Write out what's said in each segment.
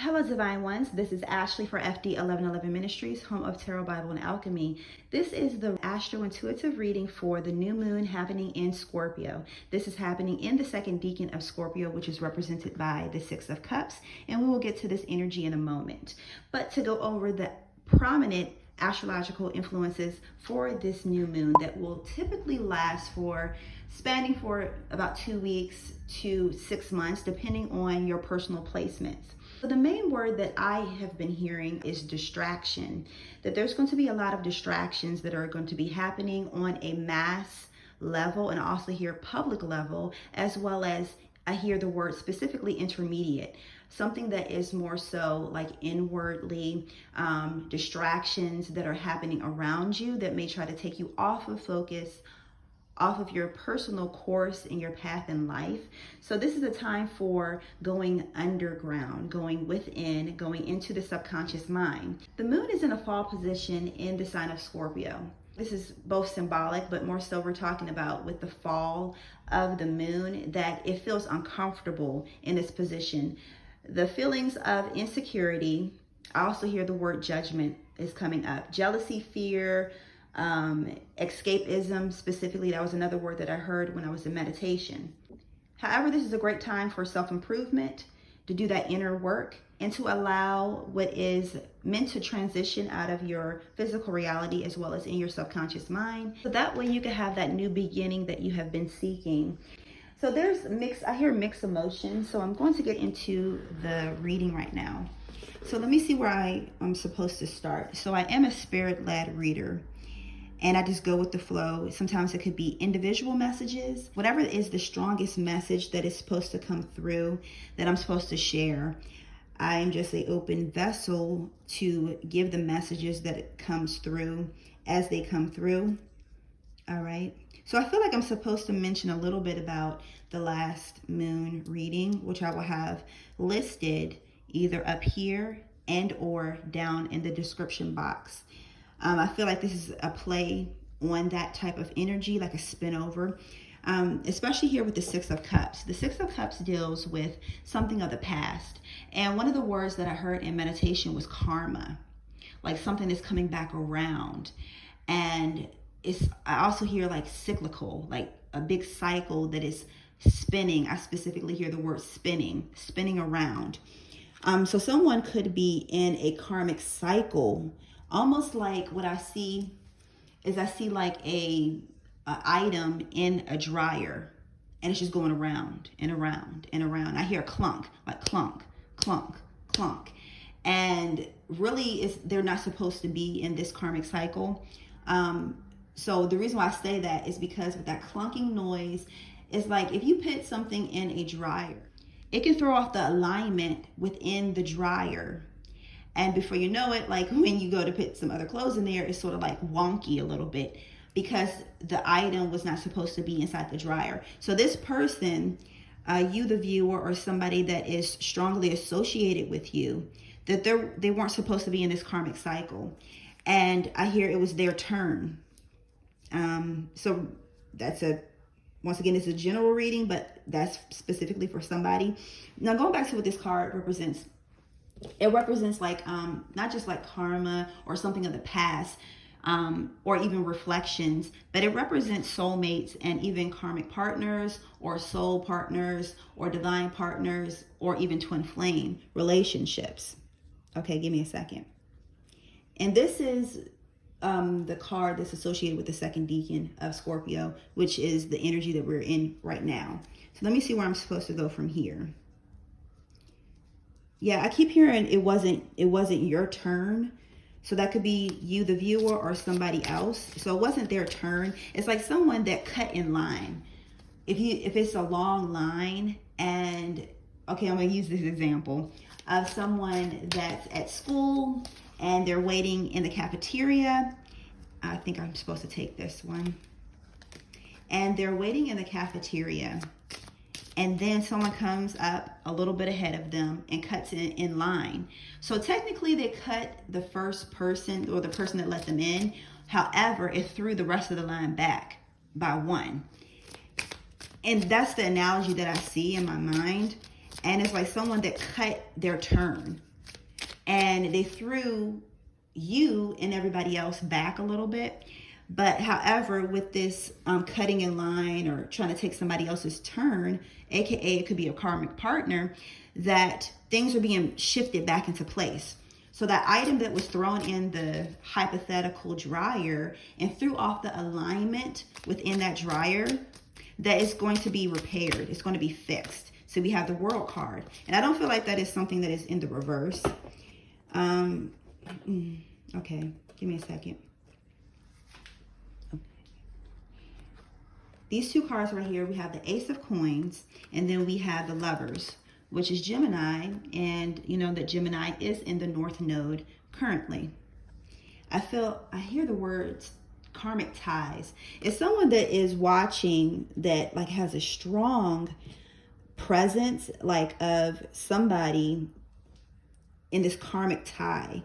Hello, Divine Ones. This is Ashley for FD 1111 Ministries, home of Tarot, Bible, and Alchemy. This is the Astro Intuitive reading for the new moon happening in Scorpio. This is happening in the second decan of Scorpio, which is represented by the Six of Cups, and we will get to this energy in a moment. But to go over the prominent astrological influences for this new moon that will typically last spanning for about 2 weeks to 6 months, depending on your personal placements. So the main word that I have been hearing is distraction, that there's going to be a lot of distractions that are going to be happening on a mass level, and I also hear public level, as well as I hear the word specifically intermediate, something that is more so like inwardly, distractions that are happening around you that may try to take you off of focus, off of your personal course in your path in life. So this is a time for going underground, going within, going into the subconscious mind. The moon is in a fall position in the sign of Scorpio. This is both symbolic, but more so we're talking about with the fall of the moon, that it feels uncomfortable in this position. The feelings of insecurity, I also hear the word judgment is coming up. Jealousy, fear, escapism specifically, that was another word that I heard when I was in meditation. However, this is a great time for self-improvement, to do that inner work, and to allow what is meant to transition out of your physical reality as well as in your subconscious mind. So that way you can have that new beginning that you have been seeking. So I hear mixed emotions. So I'm going to get into the reading right now. So let me see where I'm supposed to start. So I am a spirit-led reader, and I just go with the flow. Sometimes it could be individual messages, whatever is the strongest message that is supposed to come through, that I'm supposed to share. I am just an open vessel to give the messages that it comes through as they come through. All right. So I feel like I'm supposed to mention a little bit about the last moon reading, which I will have listed either up here and or down in the description box. I feel like this is a play on that type of energy, like a spin-over, especially here with the Six of Cups. The Six of Cups deals with something of the past. And one of the words that I heard in meditation was karma, like something is coming back around. And I also hear like cyclical, like a big cycle that is spinning. I specifically hear the word spinning around. So someone could be in a karmic cycle. Almost like what I see is like a item in a dryer, and it's just going around and around and around. I hear clunk, like clunk, clunk, clunk. And really they're not supposed to be in this karmic cycle. So the reason why I say that is because with that clunking noise, it's like if you put something in a dryer, it can throw off the alignment within the dryer. And before you know it, like when you go to put some other clothes in there, it's sort of like wonky a little bit because the item was not supposed to be inside the dryer. So this person, you the viewer, or somebody that is strongly associated with you, that they weren't supposed to be in this karmic cycle. And I hear it was their turn. So once again, it's a general reading, but that's specifically for somebody. Now going back to what this card represents. It represents like not just like karma or something of the past, or even reflections, but it represents soulmates and even karmic partners or soul partners or divine partners or even twin flame relationships. Okay, give me a second. And this is the card that's associated with the second decan of Scorpio, which is the energy that we're in right now. So let me see where I'm supposed to go from here. Yeah, I keep hearing it wasn't your turn. So that could be you, the viewer, or somebody else. So it wasn't their turn. It's like someone that cut in line. If it's a long line, and okay, I'm gonna use this example of someone that's at school and they're waiting in the cafeteria. I think I'm supposed to take this one. And they're waiting in the cafeteria. And then someone comes up a little bit ahead of them and cuts in line. So technically they cut the first person or the person that let them in. However, it threw the rest of the line back by one. And that's the analogy that I see in my mind. And it's like someone that cut their turn. and they threw you and everybody else back a little bit. But however, with this cutting in line or trying to take somebody else's turn, aka it could be a karmic partner, that things are being shifted back into place. So that item that was thrown in the hypothetical dryer and threw off the alignment within that dryer, that is going to be repaired. It's going to be fixed. So we have the World card. And I don't feel like that is something that is in the reverse. Okay, give me a second. Okay. These two cards right here, we have the Ace of Coins, and then we have the Lovers, which is Gemini, and you know that Gemini is in the North Node currently. I hear the words karmic ties. It's someone that is watching that like has a strong presence, like of somebody in this karmic tie.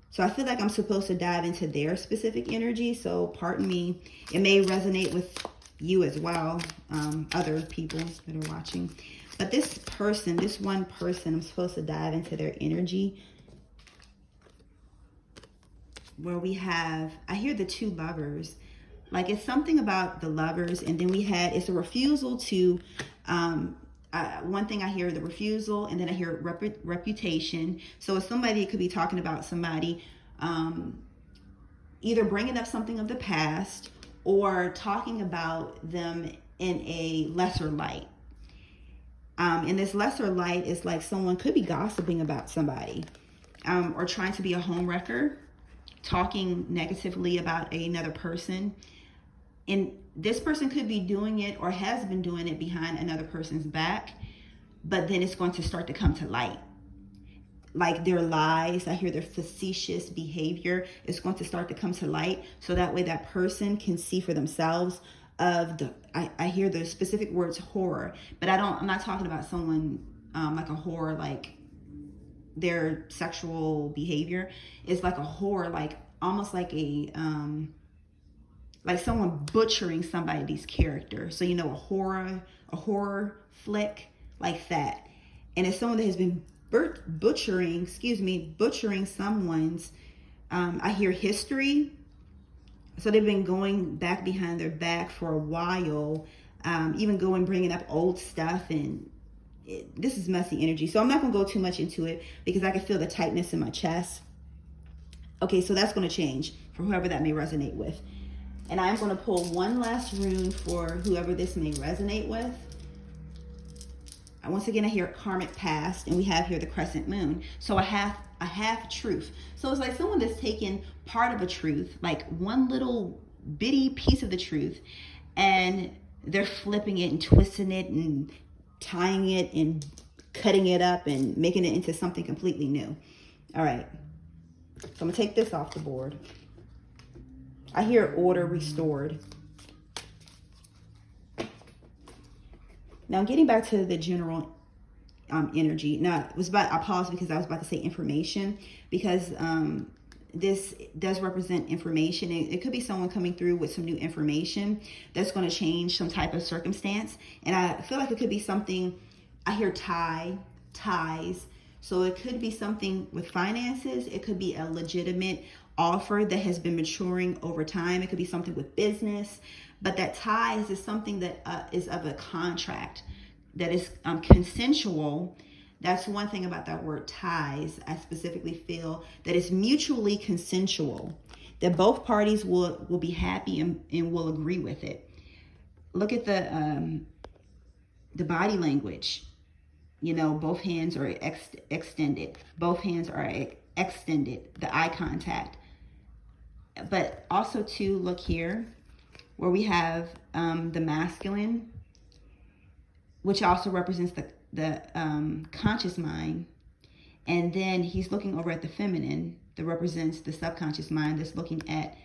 So I feel like I'm supposed to dive into their specific energy. So pardon me, it may resonate with you as well, other people that are watching. But this person, this one person, I'm supposed to dive into their energy. Where we have, I hear the two Lovers. Like it's something about the Lovers. And then it's a refusal to, one thing I hear the refusal, and then I hear reputation. So it's somebody, it could be talking about somebody, either bringing up something of the past or talking about them in a lesser light. And this lesser light is like someone could be gossiping about somebody, or trying to be a homewrecker, talking negatively about another person. And this person could be doing it or has been doing it behind another person's back, but then it's going to start to come to light. Like their lies, I hear their facetious behavior is going to start to come to light. So that way that person can see for themselves I hear the specific words horror, but I'm not talking about someone like a horror, like their sexual behavior is like a horror, like almost like like someone butchering somebody's character. So, you know, a horror flick like that. And it's someone that has been butchering someone's, I hear history. So they've been going back behind their back for a while, even bringing up old stuff. And this is messy energy. So I'm not going to go too much into it because I can feel the tightness in my chest. Okay, so that's going to change for whoever that may resonate with. And I'm going to pull one last rune for whoever this may resonate with. Once again, I hear karmic past, and we have here the crescent moon. So a half truth. So it's like someone that's taken part of a truth, like one little bitty piece of the truth, and they're flipping it and twisting it and tying it and cutting it up and making it into something completely new. All right. So I'm going to take this off the board. I hear order restored. Now, getting back to the general energy. Now, I paused because I was about to say information, because this does represent information. It could be someone coming through with some new information that's going to change some type of circumstance. And I feel like it could be something, I hear ties. So it could be something with finances. It could be a legitimate offer that has been maturing over time. It could be something with business. But that ties is something that is of a contract that is consensual. That's one thing about that word ties. I specifically feel that it's mutually consensual, that both parties will be happy and will agree with it. Look at the body language. You know, both hands are extended. Both hands are extended, the eye contact. But also too, look here where we have the masculine, which also represents the conscious mind. And then he's looking over at the feminine that represents the subconscious mind, that's looking at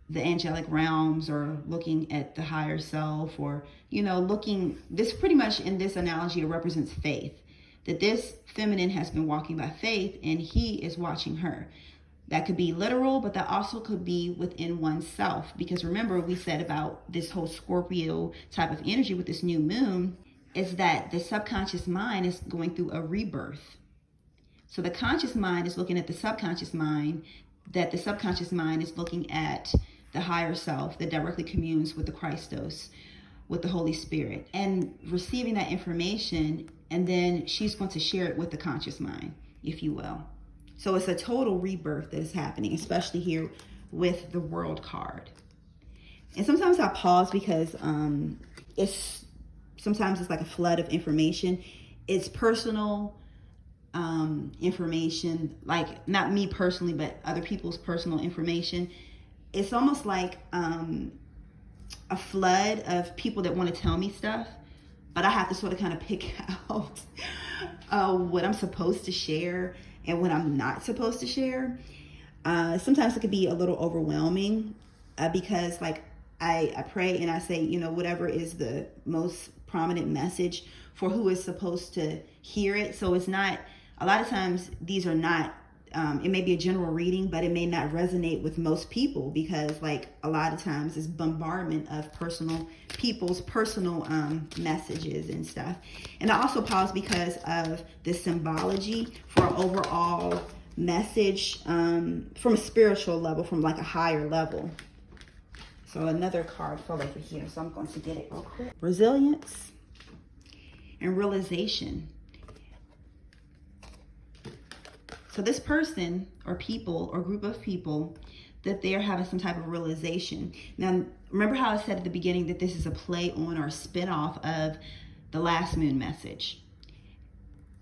the angelic realms or looking at the higher self, or, you know, this pretty much in this analogy, it represents faith, that this feminine has been walking by faith and he is watching her. That could be literal, but that also could be within oneself. Because remember, we said about this whole Scorpio type of energy with this new moon is that the subconscious mind is going through a rebirth. So the conscious mind is looking at the subconscious mind, that the subconscious mind is looking at the higher self that directly communes with the Christos, with the Holy Spirit, and receiving that information, and then she's going to share it with the conscious mind, if you will. So it's a total rebirth that is happening, especially here with the World card. And sometimes I pause because sometimes it's like a flood of information. It's personal information, like not me personally, but other people's personal information. It's almost like a flood of people that want to tell me stuff, but I have to sort of kind of pick out what I'm supposed to share and what I'm not supposed to share. Sometimes it could be a little overwhelming because like I pray and I say, you know, whatever is the most prominent message for who is supposed to hear it. So it's not, a lot of times these are not, it may be a general reading, but it may not resonate with most people because like a lot of times it's bombardment of people's personal messages and stuff. And I also pause because of the symbology for an overall message from a spiritual level, from like a higher level. So another card fell over here, so I'm going to get it real quick. Resilience and realization. So this person or people or group of people, that they're having some type of realization. Now, remember how I said at the beginning that this is a play on or a spin-off of the last moon message.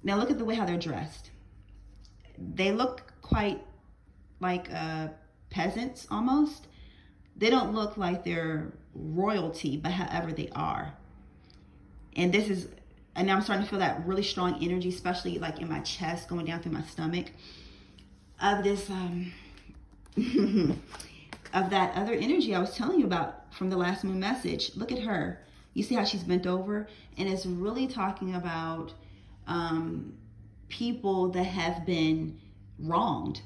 Now look at the way how they're dressed. They look quite like peasants almost. They don't look like they're royalty, but however they are. And this is, and now I'm starting to feel that really strong energy, especially like in my chest, going down through my stomach, of this, of that other energy I was telling you about from the last moon message. Look at her. You see how she's bent over? And it's really talking about people that have been wronged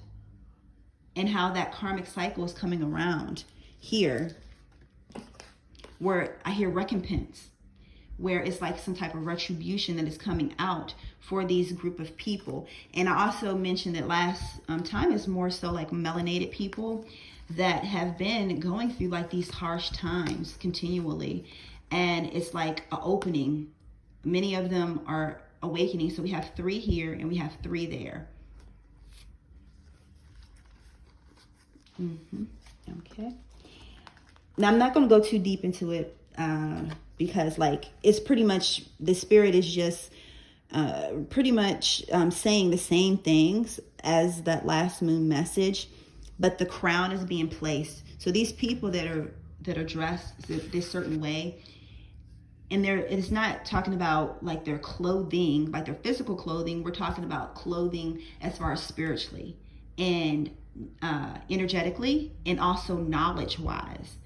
and how that karmic cycle is coming around here, where I hear recompense, where it's like some type of retribution that is coming out for these group of people. And I also mentioned that last time is more so like melanated people that have been going through like these harsh times continually. And it's like an opening. Many of them are awakening. So we have 3 here and we have 3 there. Okay. Now I'm not going to go too deep into it because like it's pretty much, the spirit is just pretty much saying the same things as that last moon message, but the crown is being placed. So these people that are dressed this certain way, and it's not talking about like their clothing, like their physical clothing. We're talking about clothing as far as spiritually and energetically, and also knowledge wise.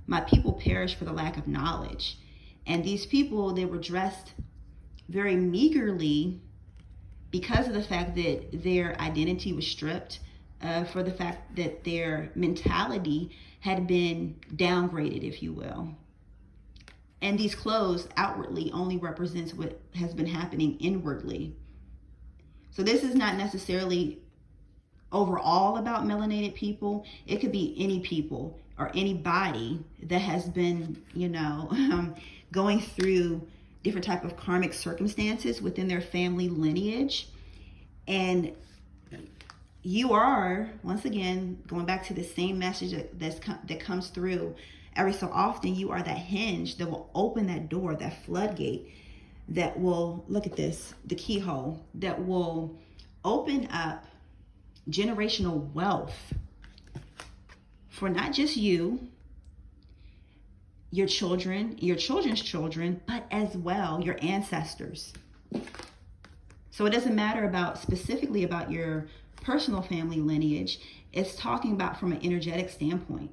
My people perish for the lack of knowledge. And these people, they were dressed very meagerly because of the fact that their identity was stripped, for the fact that their mentality had been downgraded, if you will. And these clothes outwardly only represents what has been happening inwardly. So this is not necessarily overall about melanated people. It could be any people or anybody that has been, you know, going through different type of karmic circumstances within their family lineage. And you are, once again, going back to the same message that comes through every so often, you are that hinge that will open that door, that floodgate, that will, look at this, the keyhole, that will open up generational wealth for not just you, your children, your children's children, but as well your ancestors. So it doesn't matter about specifically about your personal family lineage. It's talking about from an energetic standpoint,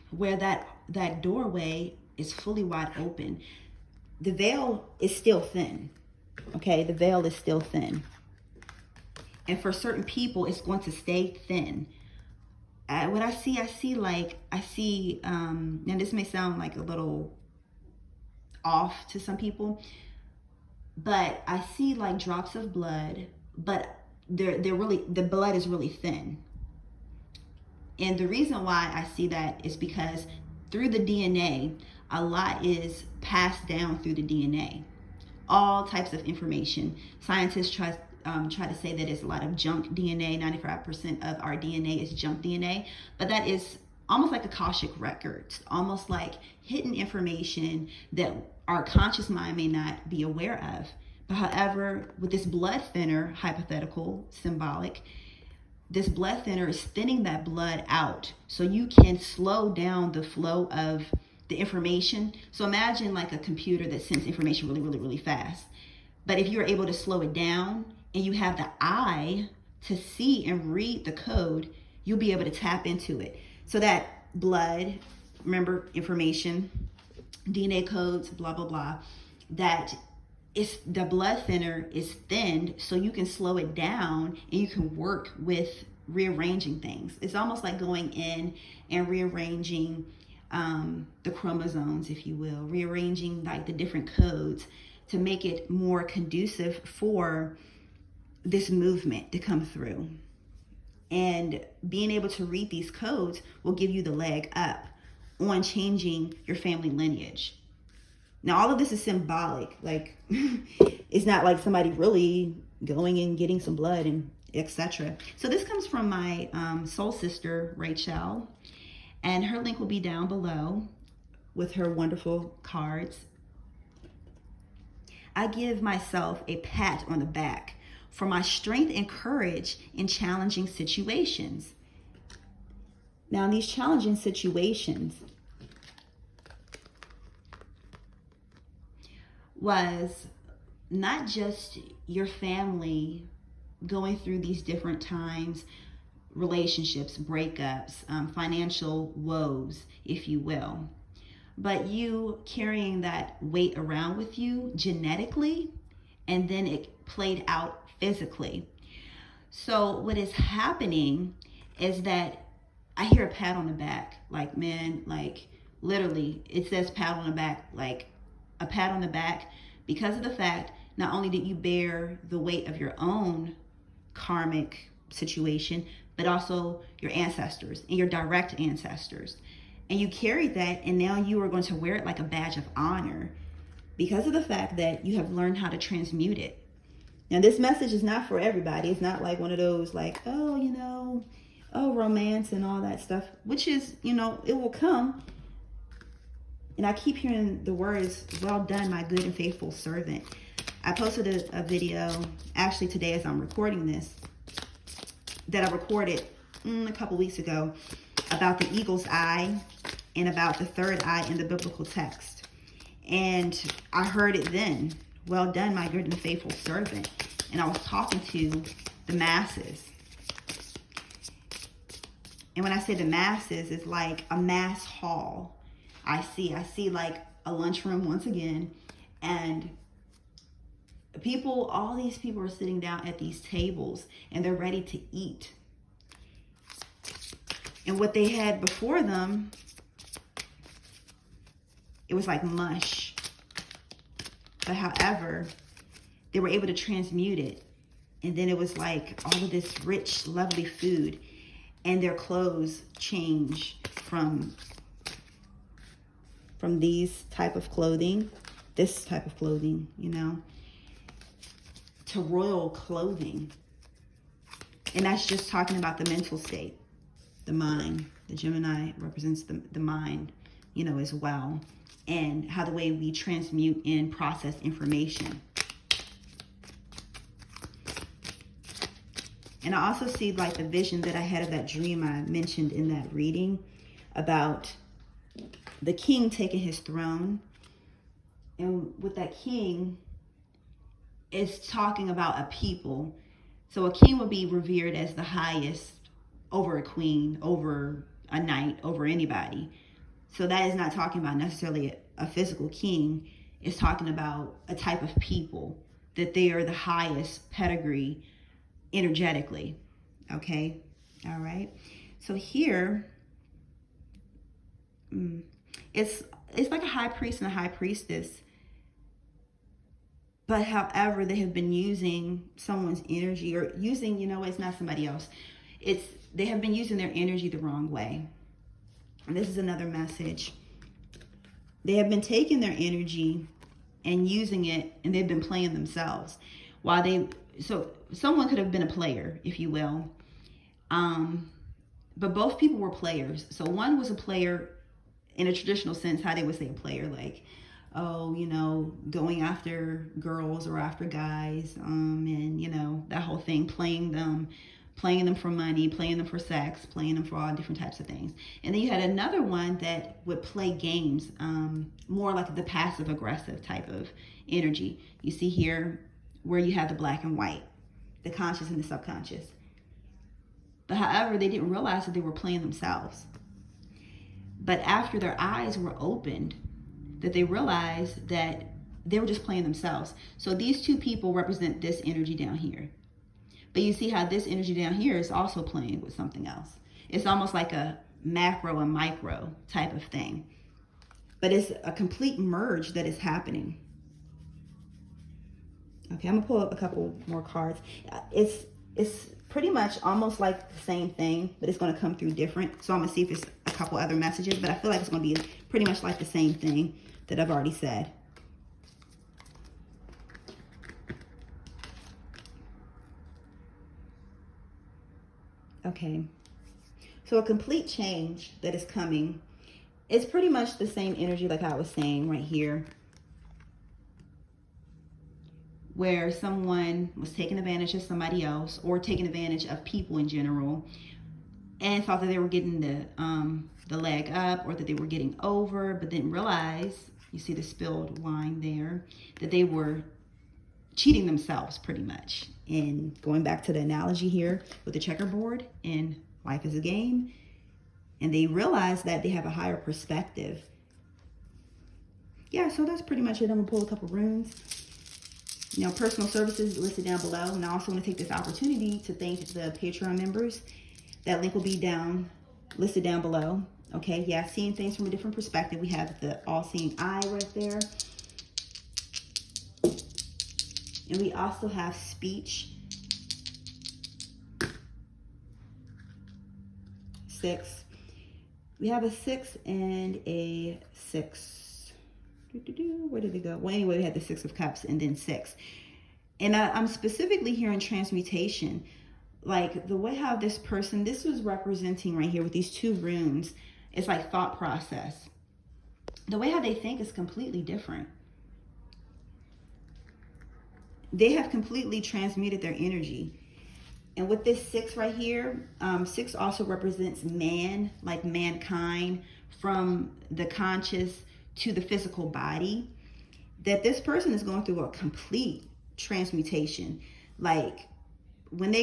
where that doorway is fully wide open. The veil is still thin. Okay, the veil is still thin. And for certain people, it's going to stay thin. What I see, now this may sound like a little off to some people, but I see like drops of blood, but they're really, the blood is really thin. And the reason why I see that is because through the DNA, a lot is passed down through the DNA. All types of information. Scientists try to say that it's a lot of junk DNA. 95% of our DNA is junk DNA, but that is almost like Akashic records, almost like hidden information that our conscious mind may not be aware of. But however, with this blood thinner, hypothetical, symbolic, this blood thinner is thinning that blood out so you can slow down the flow of the information. So imagine like a computer that sends information really, really, really fast. But if you're able to slow it down and you have the eye to see and read the code, you'll be able to tap into it. So that blood, remember, information, DNA codes, blah, blah, blah, that is, the blood thinner is thinned so you can slow it down and you can work with rearranging things. It's almost like going in and rearranging the chromosomes, if you will, rearranging like the different codes to make it more conducive for this movement to come through. And being able to read these codes will give you the leg up on changing your family lineage. Now, all of this is symbolic. Like, it's not like somebody really going and getting some blood and etc. So this comes from my soul sister, Rachel. And her link will be down below with her wonderful cards. I give myself a pat on the back for my strength and courage in challenging situations. Now, in these challenging situations was not just your family going through these different times, relationships, breakups, financial woes, if you will, but you carrying that weight around with you genetically, and then it played out physically. So what is happening is that I hear a pat on the back, like, man, like literally it says pat on the back, like a pat on the back, because of the fact not only did you bear the weight of your own karmic situation, but also your ancestors and your direct ancestors. And you carried that, and now you are going to wear it like a badge of honor because of the fact that you have learned how to transmute it. Now, this message is not for everybody. It's not like one of those like, oh, you know, oh, romance and all that stuff, which is, you know, it will come. And I keep hearing the words, well done, my good and faithful servant. I posted a video, actually today as I'm recording this, that I recorded a couple weeks ago about the eagle's eye and about the third eye in the biblical text. And I heard it then, well done, my good and faithful servant. And I was talking to the masses. And when I say the masses, it's like a mass hall. I see like a lunchroom once again, and people, all these people are sitting down at these tables and they're ready to eat. And what they had before them, it was like mush. But however, they were able to transmute it. And then it was like all of this rich, lovely food. And their clothes change from these type of clothing, this type of clothing, you know, to royal clothing. And that's just talking about the mental state, the mind. The Gemini represents the mind, you know, as well. And how the way we transmute and process information. And I also see like the vision that I had of that dream I mentioned in that reading about the king taking his throne. And with that king, it's talking about a people. So a king would be revered as the highest over a queen, over a knight, over anybody. So that is not talking about necessarily a physical king. It's talking about a type of people, that they are the highest pedigree energetically. Okay. All right. So here, it's like a high priest and a high priestess. But however, they have been using someone's energy, or using, it's not somebody else. They have been using their energy the wrong way. And this is another message. They have been taking their energy and using it, and they've been playing themselves. So someone could have been a player, if you will. But both people were players. So one was a player in a traditional sense, how they would say a player, like, oh, going after girls or after guys, and that whole thing, playing them for money, playing them for sex, playing them for all different types of things. And then you had another one that would play games, more like the passive aggressive type of energy. You see here where you have the black and white, the conscious and the subconscious. But however, they didn't realize that they were playing themselves. But after their eyes were opened, that they realized that they were just playing themselves. So these two people represent this energy down here. But you see how this energy down here is also playing with something else. It's almost like a macro and micro type of thing. But it's a complete merge that is happening. Okay, I'm gonna pull up a couple more cards. It's pretty much almost like the same thing, but it's gonna come through different. So I'm gonna see if it's a couple other messages, but I feel like it's gonna be pretty much like the same thing that I've already said. Okay, so a complete change that is coming. It's pretty much the same energy like I was saying right here, where someone was taking advantage of somebody else, or taking advantage of people in general, and thought that they were getting the leg up, or that they were getting over, but didn't realize, you see the spilled wine there, that they were cheating themselves pretty much. And going back to the analogy here with the checkerboard and life is a game, and they realize that they have a higher perspective. Yeah, so that's pretty much it. I'm gonna pull a couple runes. Personal services listed down below. And I also want to take this opportunity to thank the Patreon members. That link will be listed down below. Okay, yeah, seeing things from a different perspective. We have the all-seeing eye right there. And we also have speech. 6. We have a 6 and a 6. Where did it go? Well, anyway, we had the 6 of Cups and then 6. And I'm specifically hearing transmutation. Like the way how this was representing right here with these 2 runes. It's like thought process. The way how they think is completely different. They have completely transmuted their energy. And with this 6 right here, 6 also represents man, like mankind, from the conscious to the physical body. That this person is going through a complete transmutation. Like when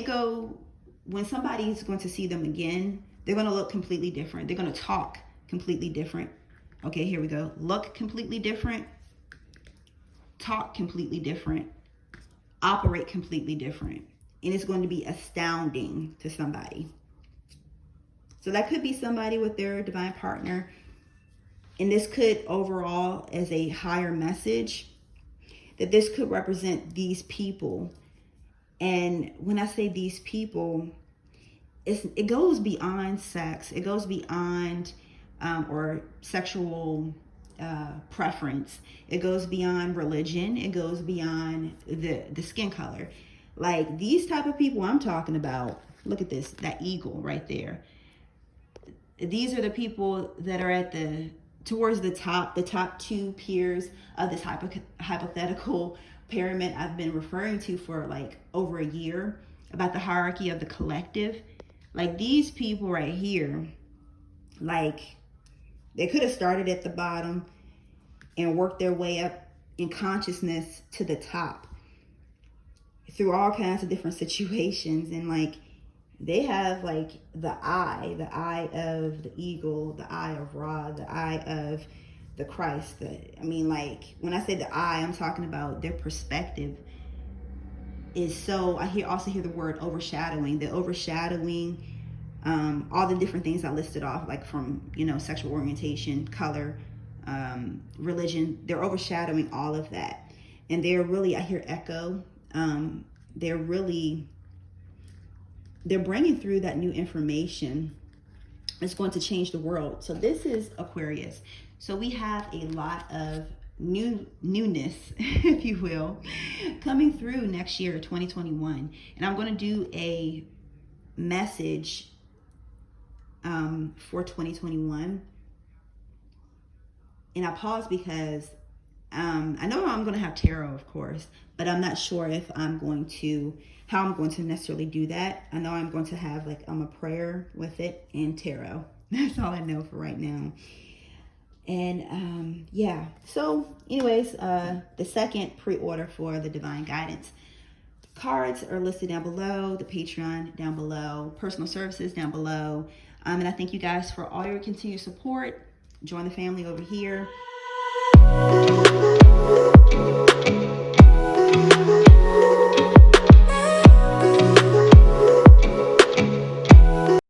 somebody's going to see them again, they're going to look completely different. They're going to talk completely different. Okay, here we go. Look completely different. Talk completely different. Operate completely different. And it's going to be astounding to somebody. So that could be somebody with their divine partner. And this could overall, as a higher message, that this could represent these people. And when I say these people, it goes beyond sex. It goes beyond or sexual preference. It goes beyond religion. It goes beyond the skin color. Like these type of people I'm talking about, look at this, that eagle right there. These are the people that are towards the top 2 piers of this hypothetical pyramid I've been referring to for like over a year, about the hierarchy of the collective. Like these people right here, like they could have started at the bottom and worked their way up in consciousness to the top through all kinds of different situations. And like they have like the eye of the eagle, the eye of Ra, the eye of the Christ. Like when I say the eye, I'm talking about their perspective is so, also hear the word overshadowing. The overshadowing all the different things I listed off, like from, sexual orientation, color, religion. They're overshadowing all of that. And they're really, I hear echo. They're bringing through that new information. It's going to change the world. So this is Aquarius. So we have a lot of newness, if you will, coming through next year, 2021. And I'm going to do a message for 2021. And I pause because I know I'm going to have tarot, of course, but I'm not sure if how I'm going to necessarily do that. I know I'm going to have like a prayer with it and tarot. That's all I know for right now. And yeah, so anyways, the second pre-order for the Divine Guidance cards are listed down below, the Patreon down below, personal services down below. And I thank you guys for all your continued support. Join the family over here.